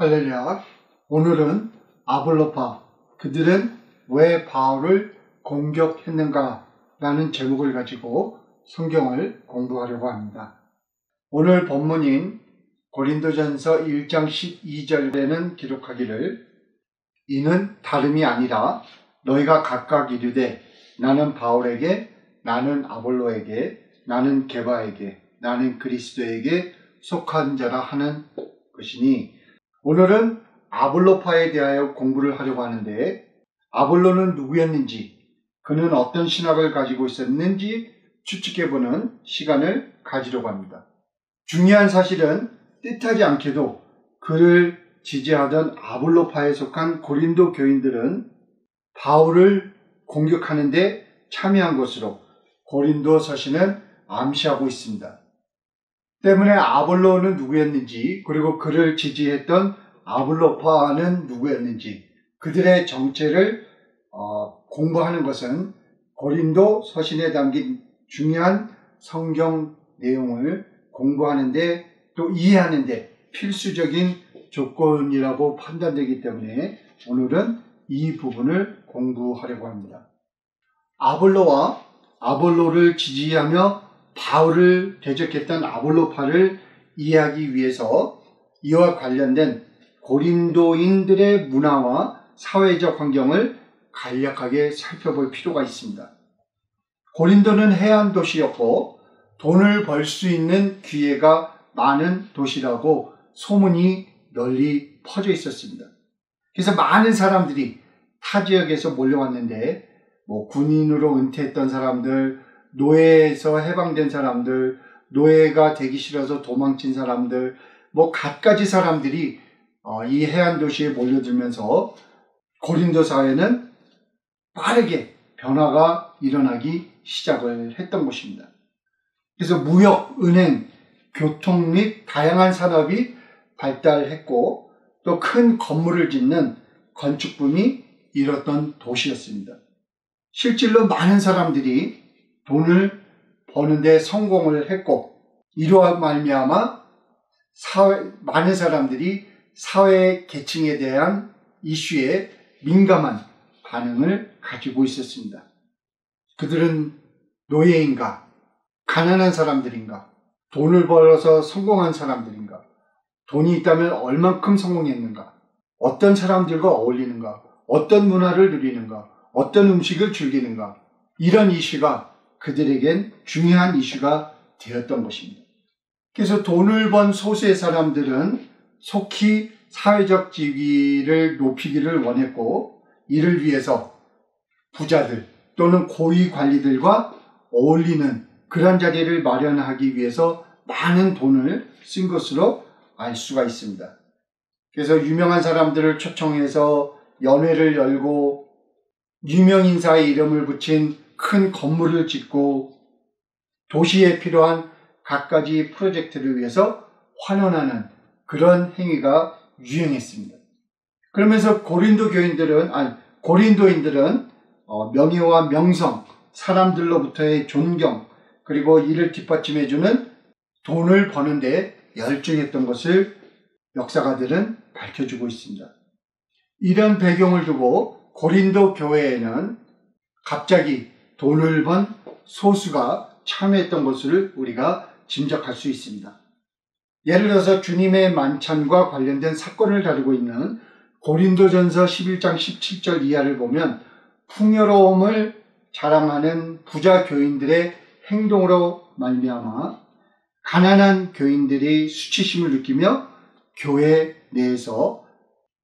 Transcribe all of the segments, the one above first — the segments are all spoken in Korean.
할렐루야. 오늘은 아볼로파, 그들은 왜 바울을 공격했는가 라는 제목을 가지고 성경을 공부하려고 합니다. 오늘 본문인 고린도전서 1장 12절에는 기록하기를 이는 다름이 아니라 너희가 각각 이르되 나는 바울에게, 나는 아볼로에게, 나는 게바에게, 나는 그리스도에게 속한 자라 하는 것이니, 오늘은 아볼로파에 대하여 공부를 하려고 하는데, 아볼로는 누구였는지, 그는 어떤 신학을 가지고 있었는지 추측해보는 시간을 가지려고 합니다. 중요한 사실은 뜻하지 않게도 그를 지지하던 아볼로파에 속한 고린도 교인들은 바울을 공격하는데 참여한 것으로 고린도 서신은 암시하고 있습니다. 때문에 아볼로는 누구였는지, 그리고 그를 지지했던 아볼로파는 누구였는지, 그들의 정체를 공부하는 것은 고린도 서신에 담긴 중요한 성경 내용을 공부하는데 또 이해하는데 필수적인 조건이라고 판단되기 때문에 오늘은 이 부분을 공부하려고 합니다. 아볼로와 아볼로를 지지하며 바울을 대적했던 아볼로파를 이해하기 위해서 이와 관련된 고린도인들의 문화와 사회적 환경을 간략하게 살펴볼 필요가 있습니다. 고린도는 해안 도시였고 돈을 벌 수 있는 기회가 많은 도시라고 소문이 널리 퍼져 있었습니다. 그래서 많은 사람들이 타 지역에서 몰려왔는데 군인으로 은퇴했던 사람들, 노예에서 해방된 사람들, 노예가 되기 싫어서 도망친 사람들, 갖가지 사람들이 이 해안 도시에 몰려들면서 고린도 사회는 빠르게 변화가 일어나기 시작을 했던 것입니다. 그래서 무역, 은행, 교통 및 다양한 산업이 발달했고 또 큰 건물을 짓는 건축붐이 일었던 도시였습니다. 실질로 많은 사람들이 돈을 버는데 성공을 했고 이로 말미암아 많은 사람들이 사회 계층에 대한 이슈에 민감한 반응을 가지고 있었습니다. 그들은 노예인가? 가난한 사람들인가? 돈을 벌어서 성공한 사람들인가? 돈이 있다면 얼만큼 성공했는가? 어떤 사람들과 어울리는가? 어떤 문화를 누리는가? 어떤 음식을 즐기는가? 이런 이슈가 그들에겐 중요한 이슈가 되었던 것입니다. 그래서 돈을 번 소수의 사람들은 속히 사회적 지위를 높이기를 원했고 이를 위해서 부자들 또는 고위 관리들과 어울리는 그런 자리를 마련하기 위해서 많은 돈을 쓴 것으로 알 수가 있습니다. 그래서 유명한 사람들을 초청해서 연회를 열고 유명 인사의 이름을 붙인 큰 건물을 짓고 도시에 필요한 갖가지 프로젝트를 위해서 환원하는 그런 행위가 유행했습니다. 그러면서 고린도인들은 명예와 명성, 사람들로부터의 존경, 그리고 이를 뒷받침해주는 돈을 버는데 열중했던 것을 역사가들은 밝혀주고 있습니다. 이런 배경을 두고 고린도 교회에는 갑자기 돈을 번 소수가 참여했던 것을 우리가 짐작할 수 있습니다. 예를 들어서 주님의 만찬과 관련된 사건을 다루고 있는 고린도전서 11장 17절 이하를 보면 풍요로움을 자랑하는 부자 교인들의 행동으로 말미암아 가난한 교인들이 수치심을 느끼며 교회 내에서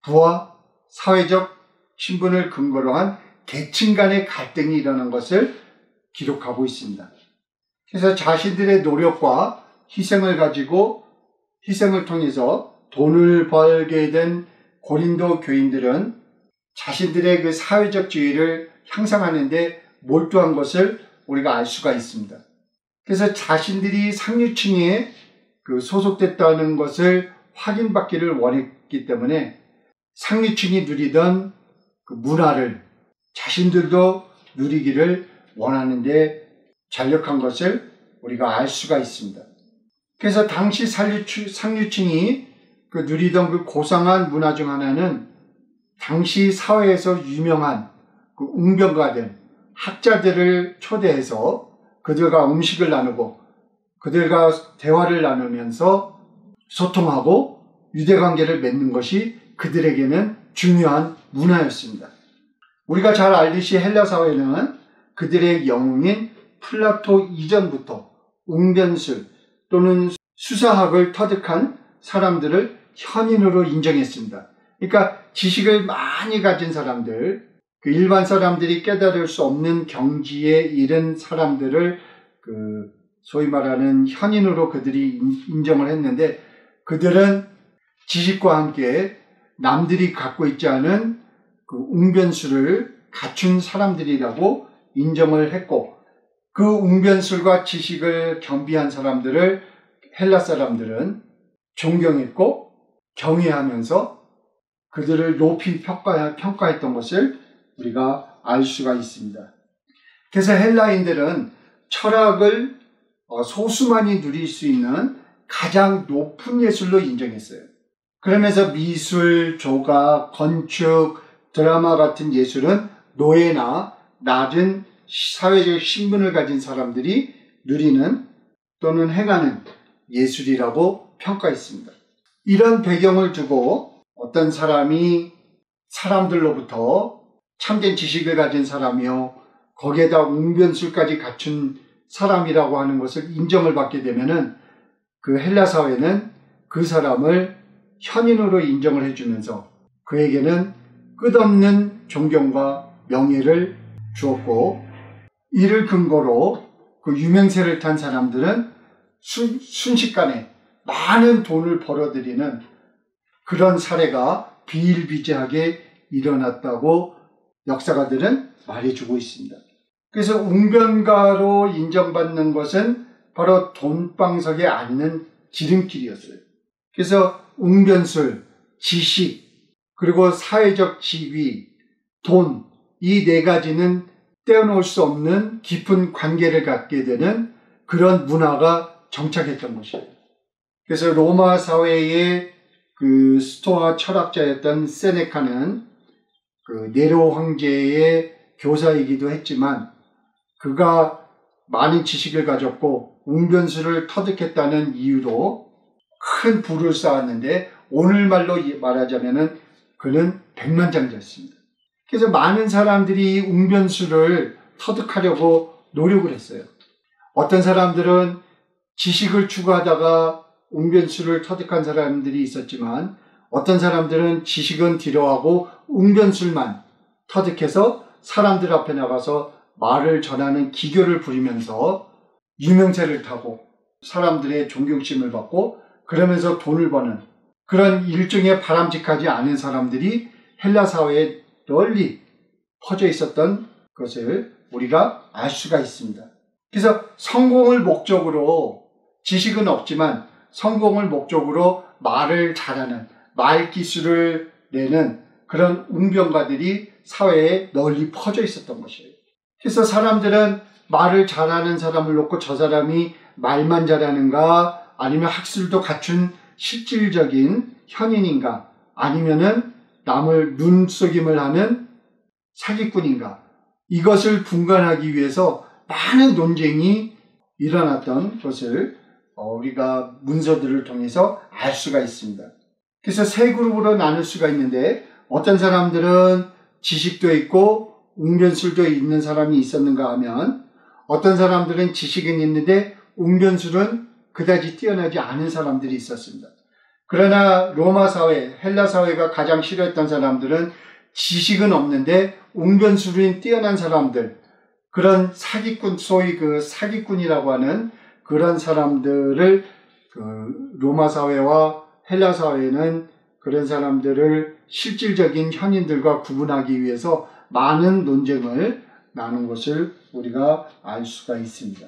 부와 사회적 신분을 근거로 한 계층 간의 갈등이 일어난 것을 기록하고 있습니다. 그래서 자신들의 노력과 희생을 통해서 돈을 벌게 된 고린도 교인들은 자신들의 그 사회적 지위를 향상하는 데 몰두한 것을 우리가 알 수가 있습니다. 그래서 자신들이 상류층에 소속됐다는 것을 확인받기를 원했기 때문에 상류층이 누리던 그 문화를 자신들도 누리기를 원하는데 전력한 것을 우리가 알 수가 있습니다. 그래서 당시 상류층이 그 누리던 그 고상한 문화 중 하나는 당시 사회에서 유명한 그 웅변가들, 학자들을 초대해서 그들과 음식을 나누고 그들과 대화를 나누면서 소통하고 유대관계를 맺는 것이 그들에게는 중요한 문화였습니다. 우리가 잘 알듯이 헬라 사회는 그들의 영웅인 플라토 이전부터 웅변술 또는 수사학을 터득한 사람들을 현인으로 인정했습니다. 그러니까 지식을 많이 가진 사람들, 그 일반 사람들이 깨달을 수 없는 경지에 이른 사람들을 소위 말하는 현인으로 그들이 인정을 했는데, 그들은 지식과 함께 남들이 갖고 있지 않은 그 웅변술을 갖춘 사람들이라고 인정을 했고, 그 웅변술과 지식을 겸비한 사람들을 헬라 사람들은 존경했고 경외하면서 그들을 높이 평가했던 것을 우리가 알 수가 있습니다. 그래서 헬라인들은 철학을 소수만이 누릴 수 있는 가장 높은 예술로 인정했어요. 그러면서 미술, 조각, 건축, 드라마 같은 예술은 노예나 낮은 사회적 신분을 가진 사람들이 누리는 또는 행하는 예술이라고 평가했습니다. 이런 배경을 두고 어떤 사람이 사람들로부터 참된 지식을 가진 사람이요, 거기에다 웅변술까지 갖춘 사람이라고 하는 것을 인정을 받게 되면은 그 헬라 사회는 그 사람을 현인으로 인정을 해주면서 그에게는 끝없는 존경과 명예를 주었고, 이를 근거로 그 유명세를 탄 사람들은 순식간에 많은 돈을 벌어들이는 그런 사례가 비일비재하게 일어났다고 역사가들은 말해주고 있습니다. 그래서 웅변가로 인정받는 것은 바로 돈방석에 앉는 지름길이었어요. 그래서 웅변술, 지식, 그리고 사회적 지위, 돈, 이 네 가지는 떼어놓을 수 없는 깊은 관계를 갖게 되는 그런 문화가 정착했던 것이에요. 그래서 로마 사회의 그 스토아 철학자였던 세네카는 그 네로 황제의 교사이기도 했지만, 그가 많은 지식을 가졌고 웅변술을 터득했다는 이유로 큰 부를 쌓았는데, 오늘말로 말하자면은 그는 백만장자였습니다. 그래서 많은 사람들이 웅변술을 터득하려고 노력을 했어요. 어떤 사람들은 지식을 추구하다가 웅변술을 터득한 사람들이 있었지만, 어떤 사람들은 지식은 뒤로하고 웅변술만 터득해서 사람들 앞에 나가서 말을 전하는 기교를 부리면서 유명세를 타고 사람들의 존경심을 받고 그러면서 돈을 버는 그런 일종의 바람직하지 않은 사람들이 헬라 사회에 널리 퍼져 있었던 것을 우리가 알 수가 있습니다. 그래서 성공을 목적으로, 지식은 없지만 성공을 목적으로 말을 잘하는, 말 기술을 내는 그런 웅변가들이 사회에 널리 퍼져 있었던 것이에요. 그래서 사람들은 말을 잘하는 사람을 놓고 저 사람이 말만 잘하는가, 아니면 학술도 갖춘 실질적인 현인인가, 아니면은 남을 눈속임을 하는 사기꾼인가, 이것을 분간하기 위해서 많은 논쟁이 일어났던 것을 우리가 문서들을 통해서 알 수가 있습니다. 그래서 세 그룹으로 나눌 수가 있는데, 어떤 사람들은 지식도 있고 웅변술도 있는 사람이 있었는가 하면, 어떤 사람들은 지식은 있는데 웅변술은 그다지 뛰어나지 않은 사람들이 있었습니다. 그러나 로마 사회, 헬라 사회가 가장 싫어했던 사람들은 지식은 없는데 웅변술이 뛰어난 사람들, 그런 사기꾼, 소위 그 사기꾼이라고 하는 그런 사람들을 로마 사회와 헬라 사회는 그런 사람들을 실질적인 현인들과 구분하기 위해서 많은 논쟁을 나눈 것을 우리가 알 수가 있습니다.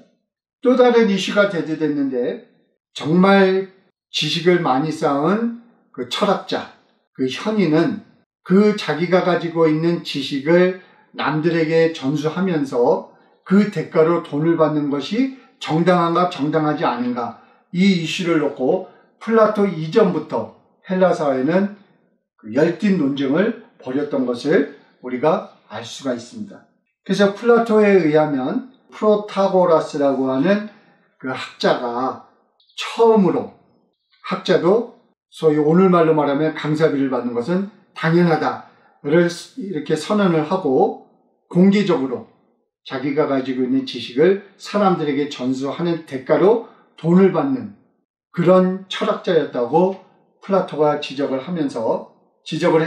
또 다른 이슈가 대두됐는데, 정말 지식을 많이 쌓은 그 철학자, 그 현인은 그 자기가 가지고 있는 지식을 남들에게 전수하면서 그 대가로 돈을 받는 것이 정당한가 정당하지 않은가, 이 이슈를 놓고 플라토 이전부터 헬라 사회는 그 열띤 논쟁을 벌였던 것을 우리가 알 수가 있습니다. 그래서 플라토에 의하면 프로타고라스라고 하는 그 학자가 처음으로, 학자도 소위 오늘말로 말하면 강사비를 받는 것은 당연하다를 이렇게 선언을 하고 공개적으로 자기가 가지고 있는 지식을 사람들에게 전수하는 대가로 돈을 받는 그런 철학자였다고 플라토가 지적을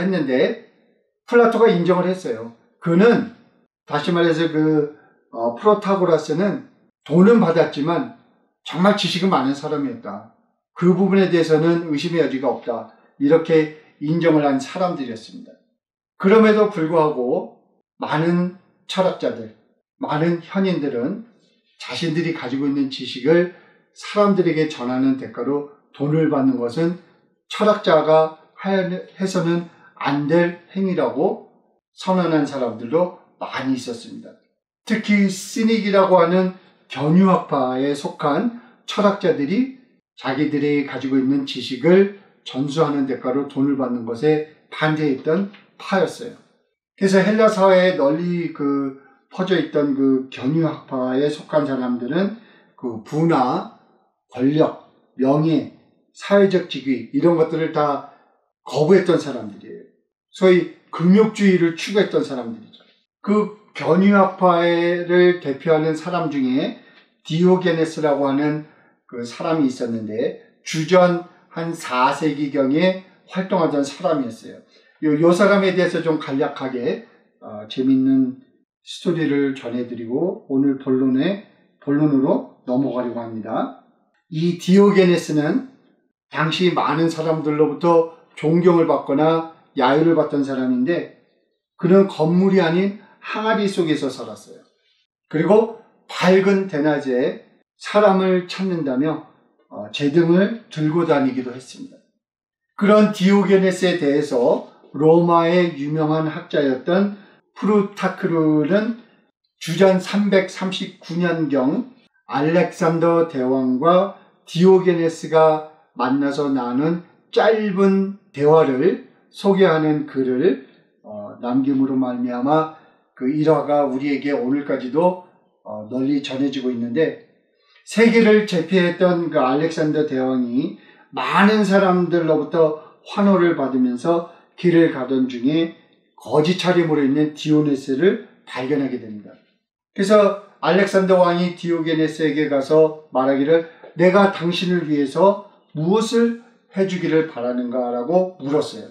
했는데, 플라토가 인정을 했어요. 그는 다시 말해서 프로타고라스는 돈은 받았지만 정말 지식은 많은 사람이었다. 그 부분에 대해서는 의심의 여지가 없다. 이렇게 인정을 한 사람들이었습니다. 그럼에도 불구하고 많은 철학자들, 많은 현인들은 자신들이 가지고 있는 지식을 사람들에게 전하는 대가로 돈을 받는 것은 철학자가 해서는 안 될 행위라고 선언한 사람들도 많이 있었습니다. 특히 시닉이라고 하는 견유학파에 속한 철학자들이 자기들이 가지고 있는 지식을 전수하는 대가로 돈을 받는 것에 반대했던 파였어요. 그래서 헬라 사회에 널리 퍼져 있던 그 견유학파에 속한 사람들은 그 부나 권력, 명예, 사회적 직위 이런 것들을 다 거부했던 사람들이에요. 소위 금욕주의를 추구했던 사람들이죠. 그 견유학파를 대표하는 사람 중에 디오게네스라고 하는 그 사람이 있었는데 주전 한 4세기경에 활동하던 사람이었어요. 이 사람에 대해서 좀 간략하게 재미있는 스토리를 전해드리고 오늘 본론으로 넘어가려고 합니다. 이 디오게네스는 당시 많은 사람들로부터 존경을 받거나 야유를 받던 사람인데, 그는 건물이 아닌 항아리 속에서 살았어요. 그리고 밝은 대낮에 사람을 찾는다며 제등을 들고 다니기도 했습니다. 그런 디오게네스에 대해서 로마의 유명한 학자였던 프루타크르는 주전 339년경 알렉산더 대왕과 디오게네스가 만나서 나눈 짧은 대화를 소개하는 글을 남김으로 말미암아 그 일화가 우리에게 오늘까지도 널리 전해지고 있는데, 세계를 제패했던 그 알렉산더 대왕이 많은 사람들로부터 환호를 받으면서 길을 가던 중에 거짓 차림으로 있는 디오네스를 발견하게 됩니다. 그래서 알렉산더 왕이 디오게네스에게 가서 말하기를 내가 당신을 위해서 무엇을 해주기를 바라는가 라고 물었어요.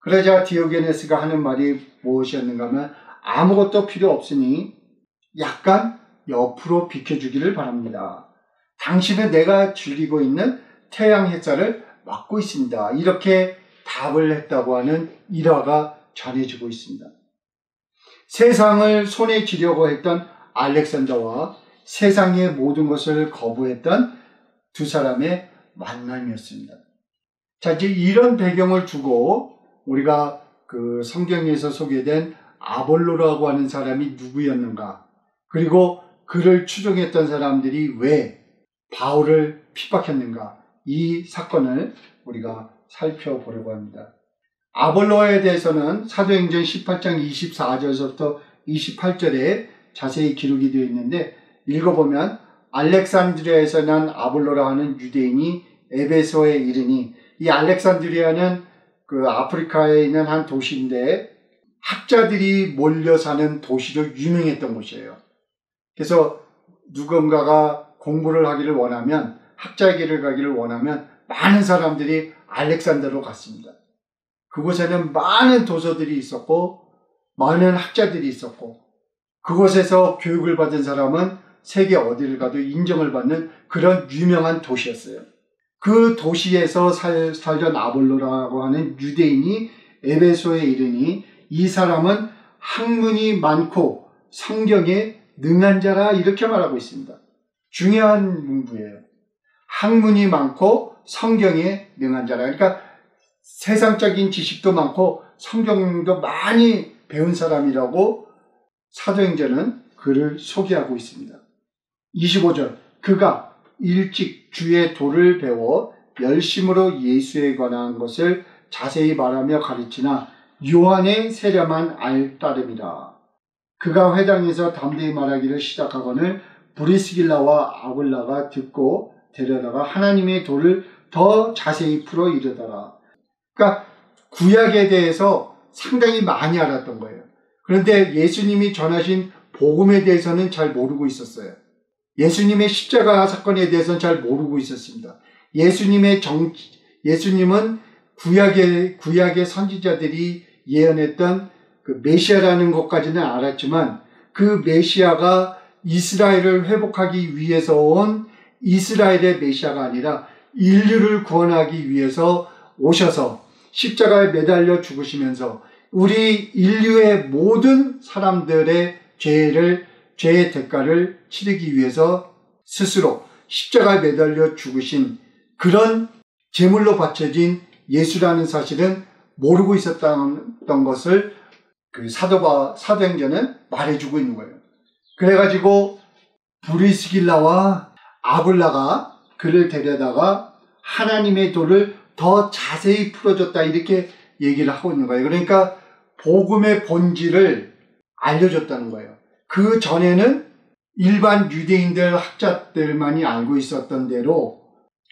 그러자 디오게네스가 하는 말이 무엇이었는가 하면 아무것도 필요 없으니 약간 옆으로 비켜주기를 바랍니다. 당신은 내가 즐기고 있는 태양 햇살을 막고 있습니다. 이렇게 답을 했다고 하는 일화가 전해지고 있습니다. 세상을 손에 쥐려고 했던 알렉산더와 세상의 모든 것을 거부했던 두 사람의 만남이었습니다. 자, 이제 이런 배경을 두고 우리가 그 성경에서 소개된 아볼로라고 하는 사람이 누구였는가, 그리고 그를 추종했던 사람들이 왜 바울을 핍박했는가, 이 사건을 우리가 살펴보려고 합니다. 아볼로에 대해서는 사도행전 18장 24절에서부터 28절에 자세히 기록이 되어 있는데, 읽어보면 알렉산드리아에서 난 아볼로라 하는 유대인이 에베소에 이르니, 이 알렉산드리아는 그 아프리카에 있는 한 도시인데 학자들이 몰려 사는 도시로 유명했던 곳이에요. 그래서 누군가가 공부를 하기를 원하면, 학자의 길을 가기를 원하면 많은 사람들이 알렉산더로 갔습니다. 그곳에는 많은 도서들이 있었고 많은 학자들이 있었고, 그곳에서 교육을 받은 사람은 세계 어디를 가도 인정을 받는 그런 유명한 도시였어요. 그 도시에서 살던 아볼로라고 하는 유대인이 에베소에 이르니 이 사람은 학문이 많고 성경에 능한 자라, 이렇게 말하고 있습니다. 중요한 문구예요. 학문이 많고 성경에 능한 자라. 그러니까 세상적인 지식도 많고 성경도 많이 배운 사람이라고 사도행전은 그를 소개하고 있습니다. 25절, 그가 일찍 주의 도를 배워 열심으로 예수에 관한 것을 자세히 말하며 가르치나 요한의 세례만 알 따름이라. 그가 회당에서 담대히 말하기를 시작하거늘 브리스길라와 아굴라가 듣고 데려다가 하나님의 도를 더 자세히 풀어 이르더라. 그러니까 구약에 대해서 상당히 많이 알았던 거예요. 그런데 예수님이 전하신 복음에 대해서는 잘 모르고 있었어요. 예수님의 십자가 사건에 대해서는 잘 모르고 있었습니다. 예수님은 구약의 선지자들이 예언했던 그 메시아라는 것까지는 알았지만 그 메시아가 이스라엘을 회복하기 위해서 온 이스라엘의 메시아가 아니라 인류를 구원하기 위해서 오셔서 십자가에 매달려 죽으시면서 우리 인류의 모든 사람들의 죄의 대가를 치르기 위해서 스스로 십자가에 매달려 죽으신 그런 제물로 바쳐진 예수라는 사실은 모르고 있었던 것을 그 사도행전은 말해주고 있는 거예요. 그래가지고 브리스길라와 아굴라가 그를 데려다가 하나님의 도를 더 자세히 풀어줬다 이렇게 얘기를 하고 있는 거예요. 그러니까 복음의 본질을 알려줬다는 거예요. 그 전에는 일반 유대인들 학자들만이 알고 있었던 대로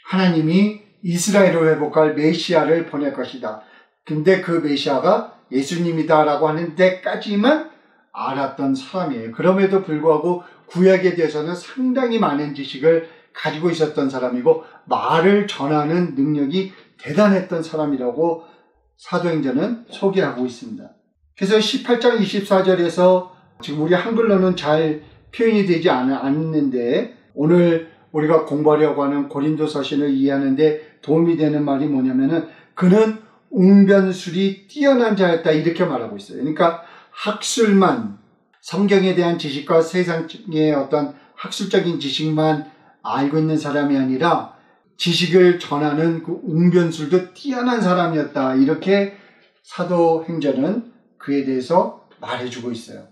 하나님이 이스라엘을 회복할 메시아를 보낼 것이다. 근데 그 메시아가 예수님이다라고 하는 데까지만 알았던 사람이에요. 그럼에도 불구하고 구약에 대해서는 상당히 많은 지식을 가지고 있었던 사람이고 말을 전하는 능력이 대단했던 사람이라고 사도행전은 소개하고 있습니다. 그래서 18장 24절에서 지금 우리 한글로는 잘 표현이 되지 않는데 오늘 우리가 공부하려고 하는 고린도서신을 이해하는데 도움이 되는 말이 뭐냐면은 그는 웅변술이 뛰어난 자였다 이렇게 말하고 있어요. 그러니까 학술만 성경에 대한 지식과 세상의 어떤 학술적인 지식만 알고 있는 사람이 아니라 지식을 전하는 그 웅변술도 뛰어난 사람이었다 이렇게 사도행전은 그에 대해서 말해주고 있어요.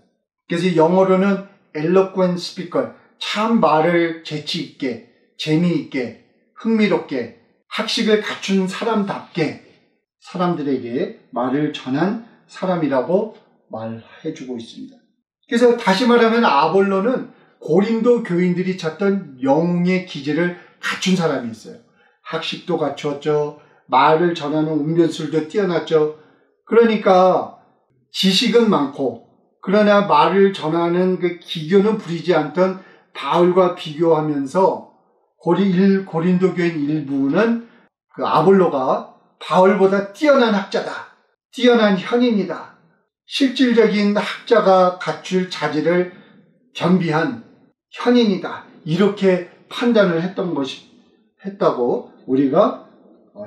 그래서 영어로는 eloquent speaker, 참 말을 재치있게, 재미있게, 흥미롭게, 학식을 갖춘 사람답게 사람들에게 말을 전한 사람이라고 말해주고 있습니다. 그래서 다시 말하면 아볼로는 고린도 교인들이 찾던 영웅의 기질을 갖춘 사람이었어요. 학식도 갖추었죠. 말을 전하는 웅변술도 뛰어났죠. 그러니까 지식은 많고 그러나 말을 전하는 그 기교는 부리지 않던 바울과 비교하면서 고린도 교인 일부는 그 아볼로가 바울보다 뛰어난 학자다. 뛰어난 현인이다. 실질적인 학자가 갖출 자질을 겸비한 현인이다. 이렇게 판단을 했다고 우리가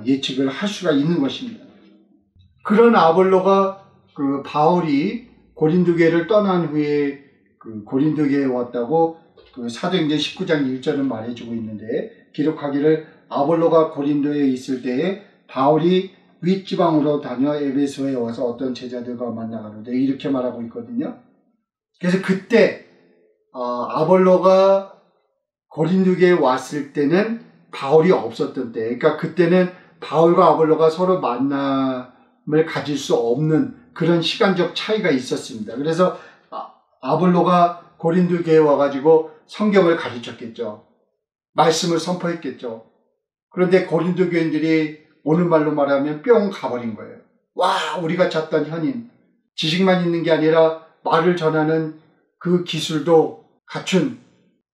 예측을 할 수가 있는 것입니다. 그런 아볼로가 그 바울이 고린도교회를 떠난 후에 그 고린도교회에 왔다고 그 사도행전 19장 1절은 말해주고 있는데 기록하기를 아볼로가 고린도에 있을 때에 바울이 윗지방으로 다녀 에베소에 와서 어떤 제자들과 만나가는데 이렇게 말하고 있거든요. 그래서 그때 아볼로가 고린도교에 왔을 때는 바울이 없었던 때, 그러니까 그때는 바울과 아볼로가 서로 만남을 가질 수 없는 그런 시간적 차이가 있었습니다. 그래서 아볼로가 고린도교에 와가지고 성경을 가르쳤겠죠. 말씀을 선포했겠죠. 그런데 고린도 교인들이 오는 말로 말하면 뿅 가버린 거예요. 와, 우리가 찾던 현인. 지식만 있는 게 아니라 말을 전하는 그 기술도 갖춘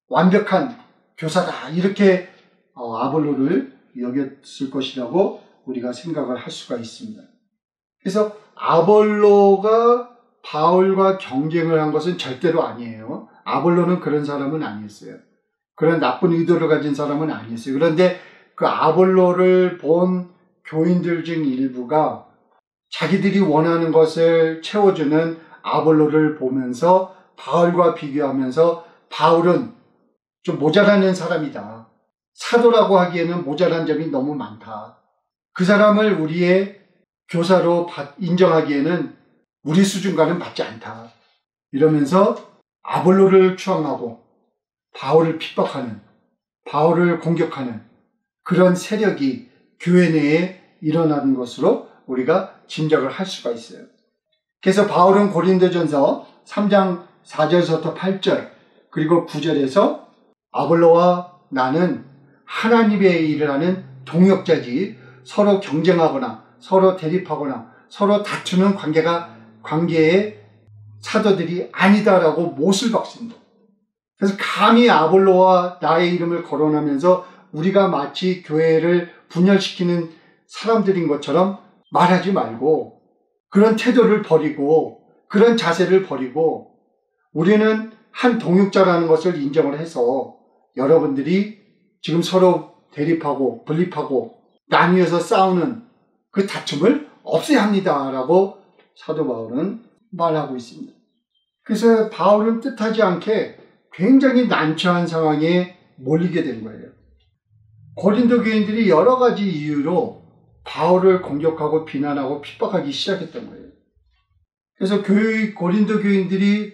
완벽한 교사다. 이렇게 아볼로를 여겼을 것이라고 우리가 생각을 할 수가 있습니다. 그래서 아볼로가 바울과 경쟁을 한 것은 절대로 아니에요. 아볼로는 그런 사람은 아니었어요. 그런 나쁜 의도를 가진 사람은 아니었어요. 그런데 그 아볼로를 본 교인들 중 일부가 자기들이 원하는 것을 채워주는 아볼로를 보면서 바울과 비교하면서 바울은 좀 모자라는 사람이다. 사도라고 하기에는 모자란 점이 너무 많다. 그 사람을 우리의 교사로 인정하기에는 우리 수준과는 맞지 않다. 이러면서 아볼로를 추앙하고 바울을 핍박하는, 바울을 공격하는 그런 세력이 교회 내에 일어나는 것으로 우리가 짐작을 할 수가 있어요. 그래서 바울은 고린도전서 3장 4절부터 8절 그리고 9절에서 아볼로와 나는 하나님의 일을 하는 동역자지 서로 경쟁하거나 서로 대립하거나 서로 다투는 관계의 사도들이 아니다라고 못을 박습니다. 그래서 감히 아볼로와 나의 이름을 거론하면서 우리가 마치 교회를 분열시키는 사람들인 것처럼 말하지 말고 그런 태도를 버리고 그런 자세를 버리고 우리는 한 동역자라는 것을 인정을 해서 여러분들이 지금 서로 대립하고 분립하고 나뉘어서 싸우는 그 다툼을 없애야 합니다라고 사도 바울은 말하고 있습니다. 그래서 바울은 뜻하지 않게 굉장히 난처한 상황에 몰리게 된 거예요. 고린도 교인들이 여러 가지 이유로 바울을 공격하고 비난하고 핍박하기 시작했던 거예요. 그래서 고린도 교인들이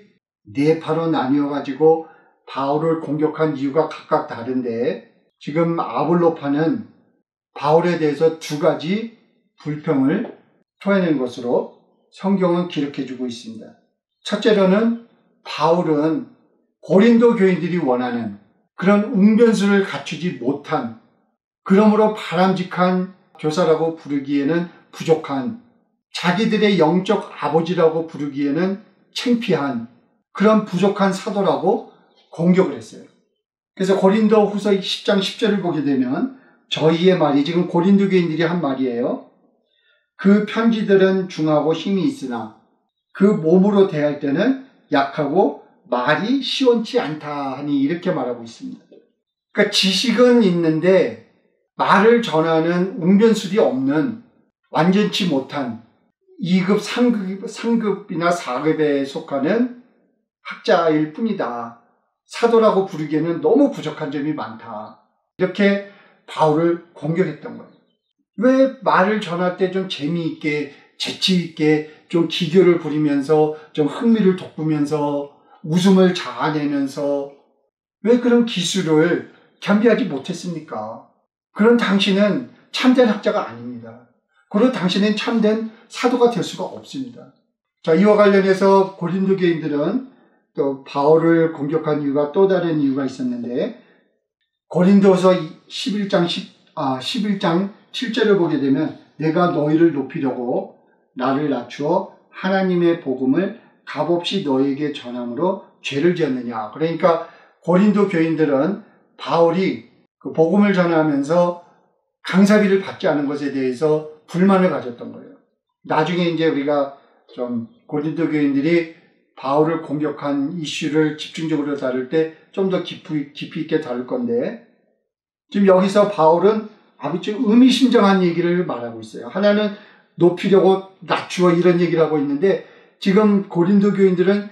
네 파로 나뉘어가지고 바울을 공격한 이유가 각각 다른데 지금 아볼로파는 바울에 대해서 두 가지 불평을 토해낸 것으로 성경은 기록해주고 있습니다. 첫째로는 바울은 고린도 교인들이 원하는 그런 웅변수를 갖추지 못한 그러므로 바람직한 교사라고 부르기에는 부족한 자기들의 영적 아버지라고 부르기에는 창피한 그런 부족한 사도라고 공격을 했어요. 그래서 고린도 후서 10장 10절을 보게 되면 저희의 말이 지금 고린도 교인들이 한 말이에요. 그 편지들은 중하고 힘이 있으나 그 몸으로 대할 때는 약하고 말이 시원치 않다 하니 이렇게 말하고 있습니다. 그러니까 지식은 있는데 말을 전하는 웅변술이 없는 완전치 못한 2급, 3급이나 4급에 속하는 학자일 뿐이다. 사도라고 부르기에는 너무 부족한 점이 많다. 이렇게 바울을 공격했던 거예요. 왜 말을 전할 때 좀 재미있게 재치있게 좀 기교를 부리면서 좀 흥미를 돋구면서 웃음을 자아내면서 왜 그런 기술을 겸비하지 못했습니까? 그런 당신은 참된 학자가 아닙니다. 그런 당신은 참된 사도가 될 수가 없습니다. 자, 이와 관련해서 고린도 교인들은 또 바울을 공격한 이유가 또 다른 이유가 있었는데 고린도서 11장 7절을 보게 되면 내가 너희를 높이려고 나를 낮추어 하나님의 복음을 값없이 너희에게 전함으로 죄를 지었느냐. 그러니까 고린도 교인들은 바울이 그 복음을 전하면서 강사비를 받지 않은 것에 대해서 불만을 가졌던 거예요. 나중에 이제 우리가 좀 고린도 교인들이 바울을 공격한 이슈를 집중적으로 다룰 때 좀 더 깊이 있게 다룰 건데 지금 여기서 바울은 아주 의미심장한 얘기를 말하고 있어요. 하나는 높이려고 낮추어 이런 얘기를 하고 있는데 지금 고린도 교인들은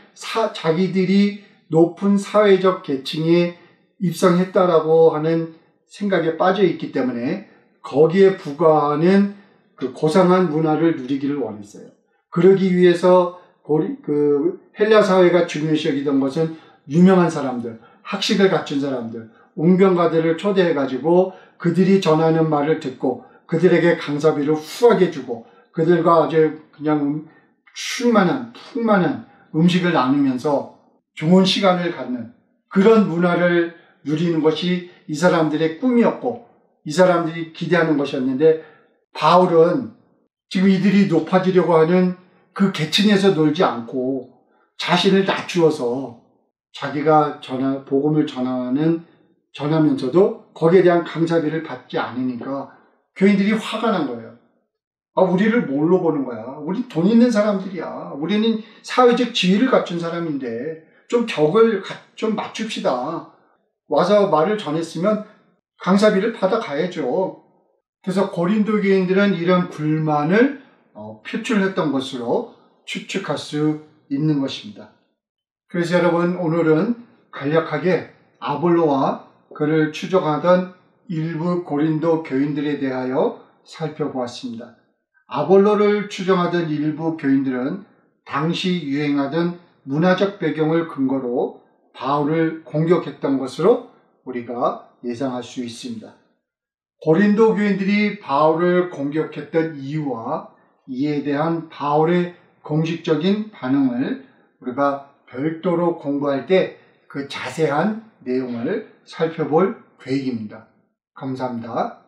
자기들이 높은 사회적 계층에 입성했다라고 하는 생각에 빠져 있기 때문에 거기에 부과하는 그 고상한 문화를 누리기를 원했어요. 그러기 위해서 헬라 사회가 중요시 여기던 것은 유명한 사람들, 학식을 갖춘 사람들, 웅변가들을 초대해가지고 그들이 전하는 말을 듣고 그들에게 강사비를 후하게 주고 그들과 아주 그냥 풍만한 음식을 나누면서 좋은 시간을 갖는 그런 문화를 누리는 것이 이 사람들의 꿈이었고 이 사람들이 기대하는 것이었는데 바울은 지금 이들이 높아지려고 하는 그 계층에서 놀지 않고 자신을 낮추어서 자기가 복음을 전하면서도 거기에 대한 강사비를 받지 않으니까 교인들이 화가 난 거예요. 우리를 뭘로 보는 거야? 우리 돈 있는 사람들이야. 우리는 사회적 지위를 갖춘 사람인데 좀 격을 좀 맞춥시다. 와서 말을 전했으면 강사비를 받아가야죠. 그래서 고린도 교인들은 이런 불만을 표출했던 것으로 추측할 수 있는 것입니다. 그래서 여러분 오늘은 간략하게 아볼로와 그를 추종하던 일부 고린도 교인들에 대하여 살펴보았습니다. 아볼로를 추종하던 일부 교인들은 당시 유행하던 문화적 배경을 근거로 바울을 공격했던 것으로 우리가 예상할 수 있습니다. 고린도 교인들이 바울을 공격했던 이유와 이에 대한 바울의 공식적인 반응을 우리가 별도로 공부할 때 그 자세한 내용을 살펴볼 계획입니다. 감사합니다.